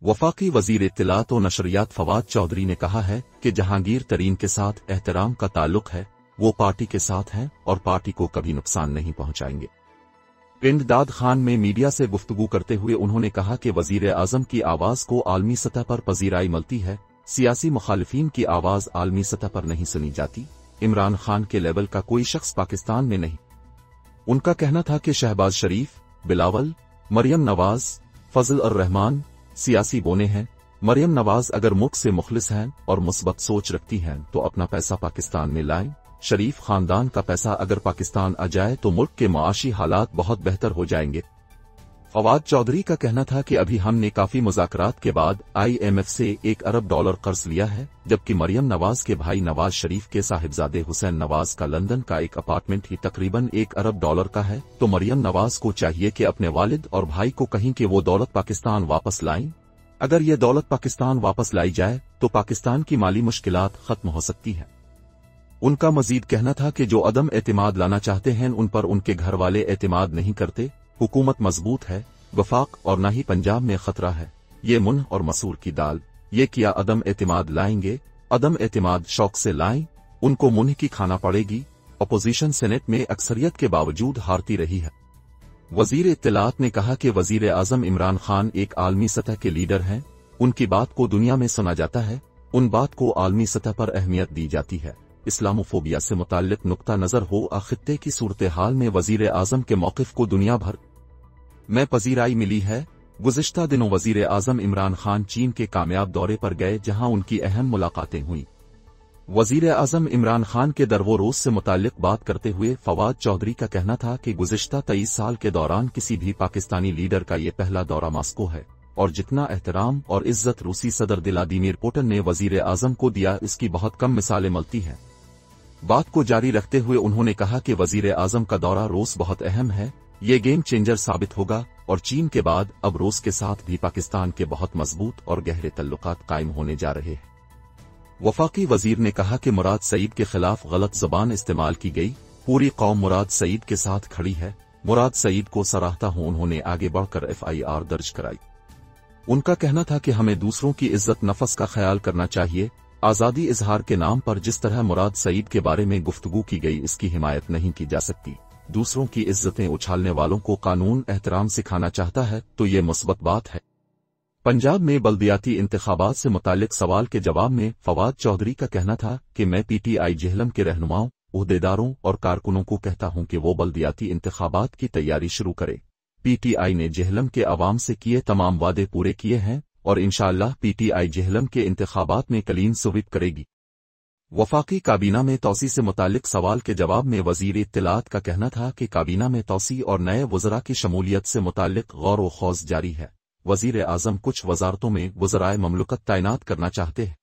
वफाकी वजीर इत्तलात और नशरियात फवाद चौधरी ने कहा है कि जहांगीर तरीन के साथ एहतराम का ताल्लुक है, वो पार्टी के साथ हैं और पार्टी को कभी नुकसान नहीं पहुंचाएंगे। पिंड दाद खान में मीडिया से गुफ्तगू करते हुए उन्होंने कहा कि वजीर आजम की आवाज को आलमी सतह पर पजीराई मिलती है, सियासी मुखालिफिन की आवाज आलमी सतह पर नहीं सुनी जाती। इमरान खान के लेवल का कोई शख्स पाकिस्तान में नहीं। उनका कहना था कि शहबाज शरीफ, बिलावल, मरियम नवाज, फजल और रहमान सियासी बोने हैं। मरियम नवाज अगर मुल्क से मुखलिस हैं और मुस्बत सोच रखती हैं तो अपना पैसा पाकिस्तान में लाएं। शरीफ खानदान का पैसा अगर पाकिस्तान आ जाए तो मुल्क के माशी हालात बहुत बेहतर हो जाएंगे। फवाद चौधरी का कहना था कि अभी हमने काफी मुज़ाकरात के बाद IMF से $1 अरब कर्ज लिया है, जबकि मरियम नवाज के भाई नवाज शरीफ के साहिबजादे हुसैन नवाज का लंदन का एक अपार्टमेंट ही तकरीबन $1 अरब का है। तो मरियम नवाज को चाहिए कि अपने वालिद और भाई को कहीं कि वो दौलत पाकिस्तान वापस लाएं। अगर ये दौलत पाकिस्तान वापस लाई जाए तो पाकिस्तान की माली मुश्किलात खत्म हो सकती है। उनका मजीद कहना था कि जो अदम एतमाद लाना चाहते हैं उन पर उनके घर वाले एतमाद नहीं करते। हुकूमत मजबूत है, वफाक और न ही पंजाब में खतरा है। ये मुन और मसूर की दाल, ये किया अदम एतमाद लाएंगे। अदम एतमाद शौक से लाएं, उनको मुन्ह की खाना पड़ेगी। अपोजिशन सेनेट में अक्सरियत के बावजूद हारती रही है। वजीर इत्तलात ने कहा कि वजीर आजम इमरान खान एक आलमी सतह के लीडर हैं। उनकी बात को दुनिया में सुना जाता है, उन बात को आलमी सतह पर अहमियत दी जाती है। इस्लामोफोबिया से मुताल्लिक नुक्ता नजर हो खित्ते की सूरत हाल में वजीर आजम के मौक़िफ़ को दुनिया भर में पजीराई मिली है। गुज़िश्ता दिनों वजीर आजम इमरान खान चीन के कामयाब दौरे पर गए, जहां उनकी अहम मुलाकातें हुईं। वजीर आजम इमरान खान के दरवो रोज से मुताल्लिक बात करते हुए फवाद चौधरी का कहना था कि गुज़िश्ता 23 साल के दौरान किसी भी पाकिस्तानी लीडर का ये पहला दौरा मास्को है, और जितना एहतराम और इज्जत रूसी सदर व्लादिमीर पुतिन ने वजीर आजम को दिया, इसकी बहुत कम मिसालें मिलती हैं। बात को जारी रखते हुए उन्होंने कहा कि वजीर आजम का दौरा रूस बहुत अहम है, ये गेम चेंजर साबित होगा और चीन के बाद अब रूस के साथ भी पाकिस्तान के बहुत मजबूत और गहरे तल्लुकात कायम होने जा रहे हैं। वफाकी वजीर ने कहा कि मुराद सईद के खिलाफ गलत जबान इस्तेमाल की गई। पूरी कौम मुराद सईद के साथ खड़ी है। मुराद सईद को सराहता हूं, उन्होंने आगे बढ़कर FIR दर्ज कराई। उनका कहना था कि हमें दूसरों की इज्जत नफस का ख्याल करना चाहिए। आजादी इजहार के नाम पर जिस तरह मुराद सईद के बारे में गुफ्तगू की गई, इसकी हिमायत नहीं की जा सकती। दूसरों की इज्जतें उछालने वालों को कानून एहतराम सिखाना चाहता है तो ये मुस्बत बात है। पंजाब में बल्दियाती इंतखाबात से मुताल्लिक सवाल के जवाब में फवाद चौधरी का कहना था कि मैं PTI जेहलम के रहनुमाओं, उहदेदारों और कारकुनों को कहता हूं कि वो बल्दियाती इंतखाबात की तैयारी शुरू करे। PTI ने जेहलम के अवाम से किए तमाम वादे पूरे किए हैं और इंशाअल्लाह PTI जेहलम के इंतखाबात में कलीन सुवित करेगी। वफाकी काबीना में तौसी से मुताल्लिक सवाल के जवाब में वजीर इत्तलात का कहना था कि काबीना में तौसी और नए वज़रा की शमूलियत से मुताल्लिक गौर व खौज जारी है। वजीर आजम कुछ वजारतों में वज़राए ममलकत तैनात करना चाहते हैं।